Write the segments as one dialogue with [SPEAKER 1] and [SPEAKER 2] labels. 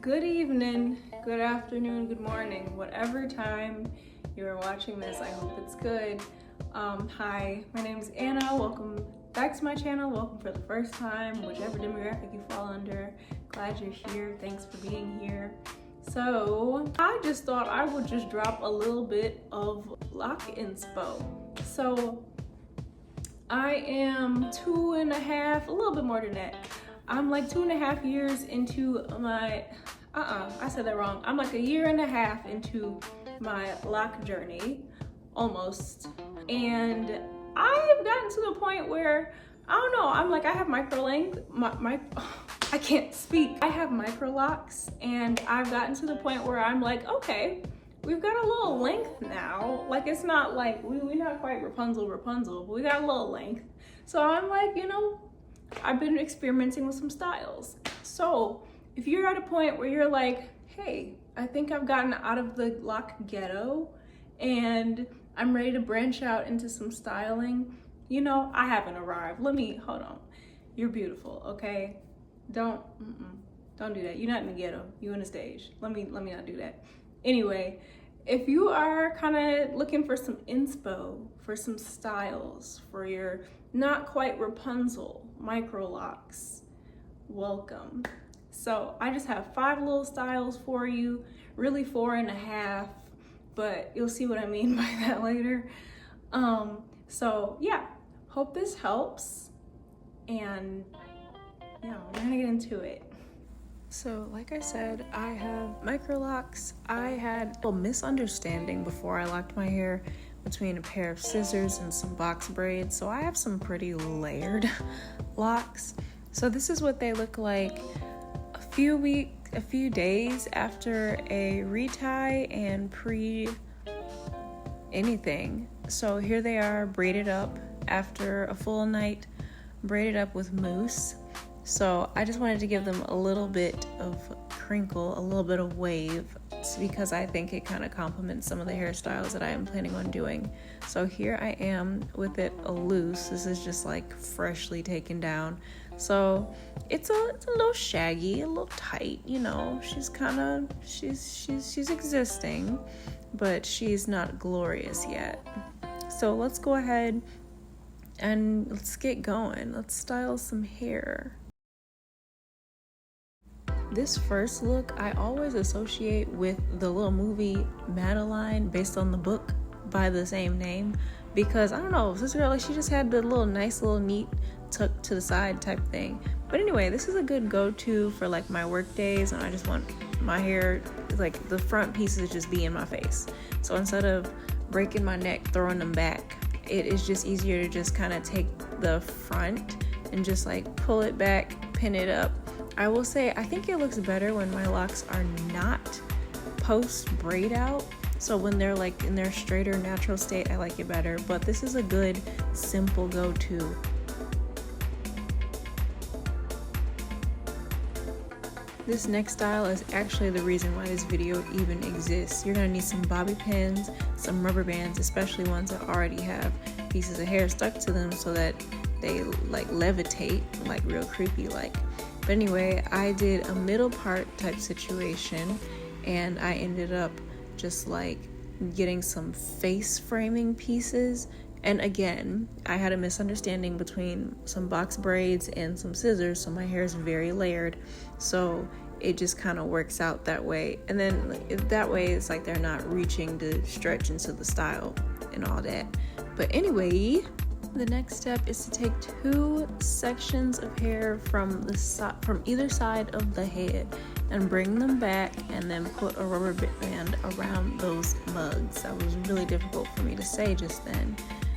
[SPEAKER 1] Good evening, good afternoon, good morning, whatever time you're watching this, I hope it's good. Hi, my name is Anna. Welcome back to my channel. Welcome for the first time, whichever demographic you fall under. Glad you're here. Thanks for being here. So I just thought I would just drop a little bit of loc inspo. So I am a little bit more than that. I'm like 2.5 years into my, I said that wrong. I'm like 1.5 years into my loc journey, almost. And I've gotten to the point where, I don't know, I'm like, I have micro length, I can't speak. I have micro locs, and I've gotten to the point where I'm like, okay, we've got a little length now. Like, it's not like, we're not quite Rapunzel, but we got a little length. So I'm like, you know, I've been experimenting with some styles. So if you're at a point where you're like, hey, I think I've gotten out of the loc ghetto and I'm ready to branch out into some styling, you know, I haven't arrived. Hold on. You're beautiful, okay? Don't do that. You're not in the ghetto, you in the stage. Let me not do that. Anyway, if you are kind of looking for some inspo, for some styles, for your not quite Rapunzel micro locs, welcome. So I just have 5 little styles for you, really 4.5, but you'll see what I mean by that later. So yeah, hope this helps, and yeah, we're gonna get into it. So like I said, I have micro locs. I had a misunderstanding before I locked my hair between a pair of scissors and some box braids. So I have some pretty layered locs. So this is what they look like a few days after a retie and anything. So here they are, braided up after a full night, braided up with mousse. So I just wanted to give them a little bit of crinkle, a little bit of wave, because I think it kind of complements some of the hairstyles that I am planning on doing. So here I am with it loose. This is just like freshly taken down. So it's a little shaggy, a little tight, you know. She's existing, but she's not glorious yet. So let's go ahead and let's get going. Let's style some hair. This first look I always associate with the little movie Madeline, based on the book by the same name, because I don't know, this girl, like, she just had the nice little neat tuck to the side type thing. But anyway, this is a good go-to for like my work days, and I just want my hair, like the front pieces just be in my face. So instead of breaking my neck, throwing them back, it is just easier to just kind of take the front and just like pull it back, pin it up. I will say, I think it looks better when my locs are not post braid out. So when they're like in their straighter natural state, I like it better. But this is a good, simple go-to. This next style is actually the reason why this video even exists. You're gonna need some bobby pins, some rubber bands, especially ones that already have pieces of hair stuck to them so that they like levitate, like real creepy like. But anyway, I did a middle part type situation, and I ended up just like getting some face framing pieces. And again, I had a misunderstanding between some box braids and some scissors, so my hair is very layered. So it just kind of works out that way. And then that way it's like they're not reaching to stretch into the style and all that. But anyway, the next step is to take 2 sections of hair from either side of the head and bring them back, and then put a rubber band around those mugs. That was really difficult for me to say just then.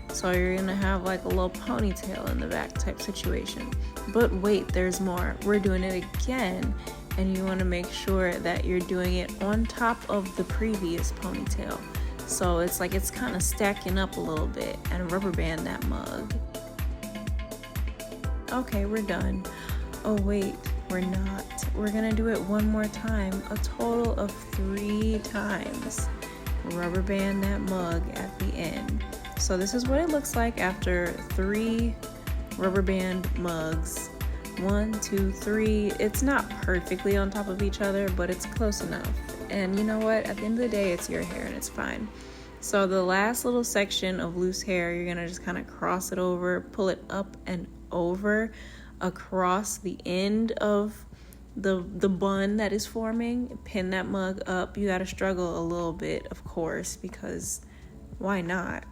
[SPEAKER 1] So you're gonna have like a little ponytail in the back type situation. But wait, there's more. We're doing it again, and you wanna make sure that you're doing it on top of the previous ponytail. So it's like it's kind of stacking up a little bit, and rubber band that mug. Okay, we're done. Oh wait, we're not. We're gonna do it one more time, a total of 3 times. Rubber band that mug at the end. So this is what it looks like after 3 rubber band mugs. 1, 2, 3. It's not perfectly on top of each other, but it's close enough. And you know what? At the end of the day, it's your hair and it's fine. So the last little section of loose hair, you're gonna just kind of cross it over, pull it up and over across the end of the bun that is forming. Pin that mug up. You gotta struggle a little bit, of course, because why not?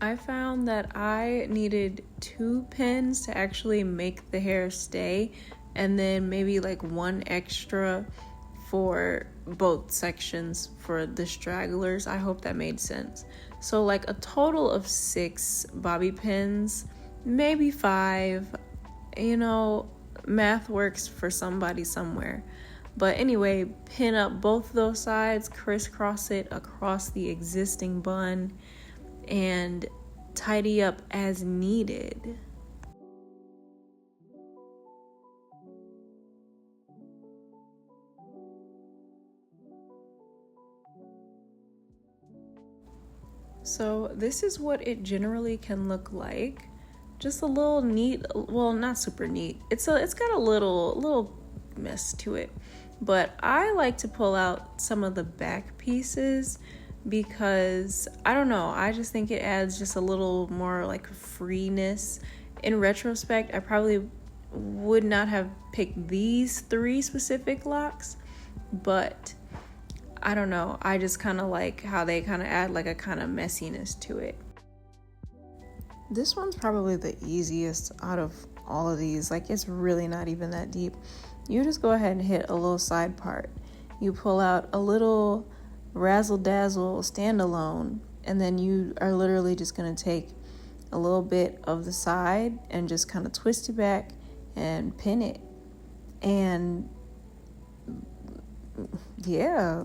[SPEAKER 1] I found that I needed 2 pins to actually make the hair stay, and then maybe like 1 extra for both sections for the stragglers. I hope that made sense. So like a total of 6 bobby pins, maybe 5. You know, math works for somebody somewhere. But anyway, pin up both those sides, crisscross it across the existing bun, and tidy up as needed. So this is what it generally can look like. Just a little neat, well, not super neat. It's got a little mess to it. But I like to pull out some of the back pieces because I don't know, I just think it adds just a little more like freeness. In retrospect, I probably would not have picked these 3 specific locks, but I don't know, I just kind of like how they kind of add like a kind of messiness to it. This one's probably the easiest out of all of these. Like, it's really not even that deep. You just go ahead and hit a little side part. You pull out a little razzle dazzle standalone, and then you are literally just going to take a little bit of the side and just kind of twist it back and pin it. And yeah,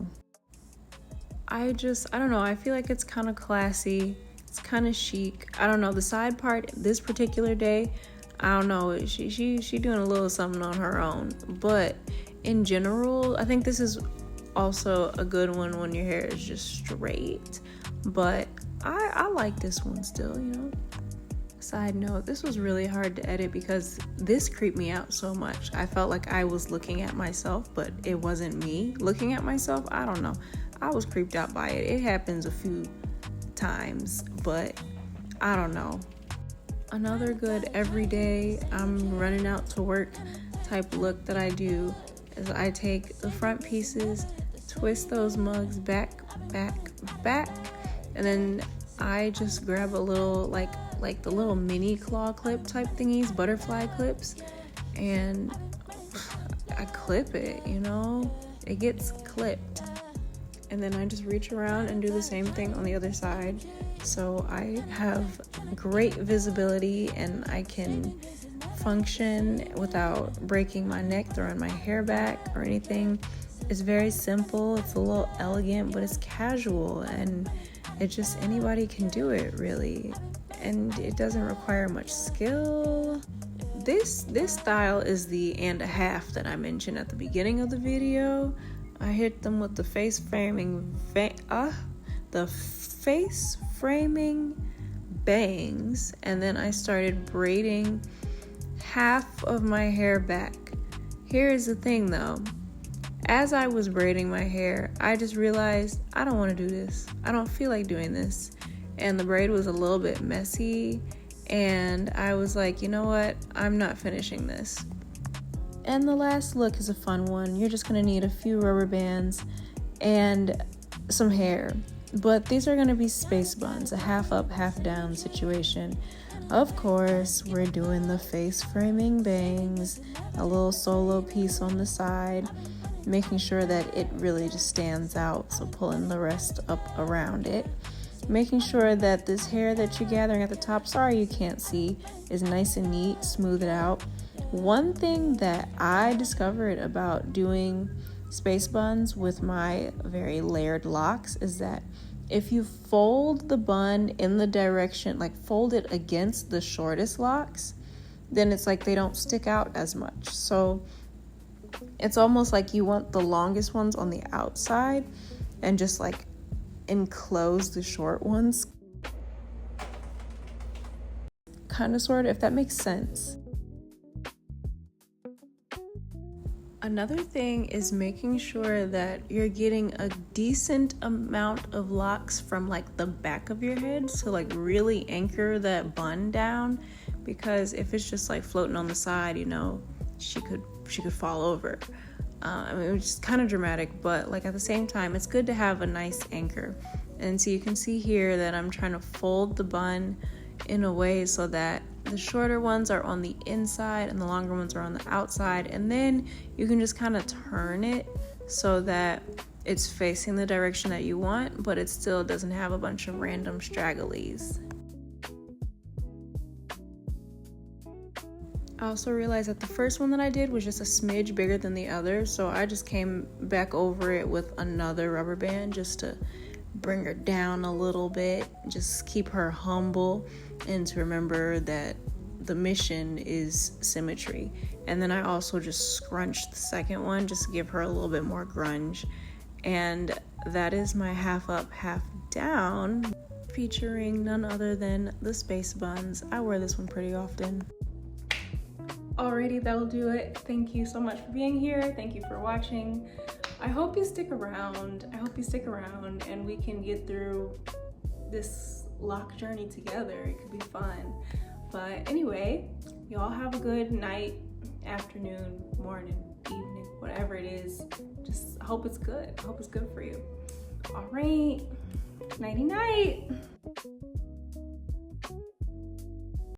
[SPEAKER 1] I don't know, I feel like it's kind of classy, it's kind of chic. I don't know, the side part this particular day, I don't know, she doing a little something on her own. But in general, I think this is also a good one when your hair is just straight. But I like this one still, you know. Side note, this was really hard to edit because this creeped me out so much. I felt like I was looking at myself, but it wasn't me looking at myself. I don't know, I was creeped out by it. It happens a few times, but I don't know. Another good everyday I'm running out to work type look that I do is I take the front pieces, twist those mugs back, and then I just grab a little like the little mini claw clip type thingies, butterfly clips, and I clip it, you know, it gets clipped. And then I just reach around and do the same thing on the other side. So I have great visibility and I can function without breaking my neck, throwing my hair back or anything. It's very simple, it's a little elegant, but it's casual, and it just, anybody can do it really. And it doesn't require much skill. This style is the and a half that I mentioned at the beginning of the video. I hit them with the face framing bangs, and then I started braiding half of my hair back. Here's the thing though, as I was braiding my hair, I just realized I don't want to do this. I don't feel like doing this. And the braid was a little bit messy, and I was like, you know what, I'm not finishing this. And the last look is a fun one. You're just gonna need a few rubber bands and some hair. But these are gonna be space buns, a half up, half down situation. Of course, we're doing the face framing bangs, a little solo piece on the side, making sure that it really just stands out, so pulling the rest up around it. Making sure that this hair that you're gathering at the top, sorry you can't see, is nice and neat, smooth it out. One thing that I discovered about doing space buns with my very layered locks is that if you fold the bun in the direction, like fold it against the shortest locks, then it's like they don't stick out as much. So it's almost like you want the longest ones on the outside and just like enclose the short ones. kind of sort of, if that makes sense. Another thing is making sure that you're getting a decent amount of locks from like the back of your head, so like really anchor that bun down, because if it's just like floating on the side, you know, she could fall over. I mean, it's kind of dramatic, but like at the same time, it's good to have a nice anchor. And so you can see here that I'm trying to fold the bun in a way so that the shorter ones are on the inside and the longer ones are on the outside. And then you can just kind of turn it so that it's facing the direction that you want, but it still doesn't have a bunch of random stragglies. I also realized that the first one that I did was just a smidge bigger than the other, so I just came back over it with another rubber band just to bring her down a little bit, just keep her humble, and to remember that the mission is symmetry. And then I also just scrunched the second one just to give her a little bit more grunge. And that is my half up, half down, featuring none other than the space buns. I wear this one pretty often. Alrighty, that'll do it. Thank you so much for being here. Thank you for watching. I hope you stick around. And we can get through this lock journey together. It could be fun. But anyway, y'all have a good night, afternoon, morning, evening, whatever it is. Just I hope it's good. I hope it's good for you. All right. Nighty night.